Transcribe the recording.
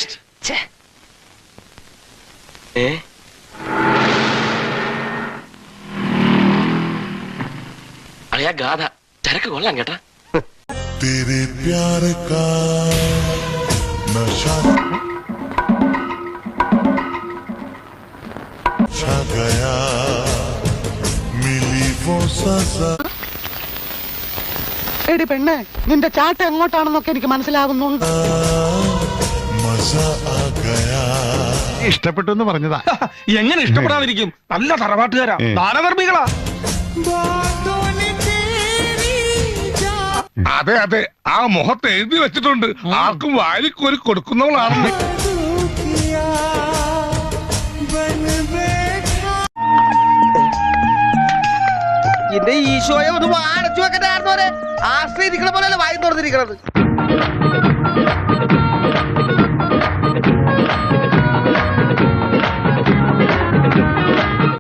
Waste. അളിയാ ഗാഥ ചരക്ക് കൊള്ളാം കേട്ടാ. तेरे प्यार का नशा छा गया मिली वो सजा. എടി പെണ്ണെ, നിന്റെ ചാട്ട എങ്ങോട്ടാണെന്നൊക്കെ എനിക്ക് മനസ്സിലാകുന്നുണ്ട്. मजा आ गया. ഇഷ്ടപ്പെട്ടു എന്ന് പറഞ്ഞതാ. എങ്ങനെ ഇഷ്ടപ്പെടാതിരിക്കും? നല്ല തറവാട്ടുകാരാ, ദാനധർമ്മികളാ. അതെ അതെ, ആ മുഖത്ത് എഴുതി വെച്ചിട്ടുണ്ട് ആർക്കും വാരിക്കോരി കൊടുക്കുന്നവളാണെന്ന്. എന്റെ ഈശോയെ ഒന്ന് അടച്ചു വെക്കണ്ടായിരുന്നോരെ. ആശ്രയിരിക്കണ പോലെയല്ല വായി തുറന്നിരിക്കണത്.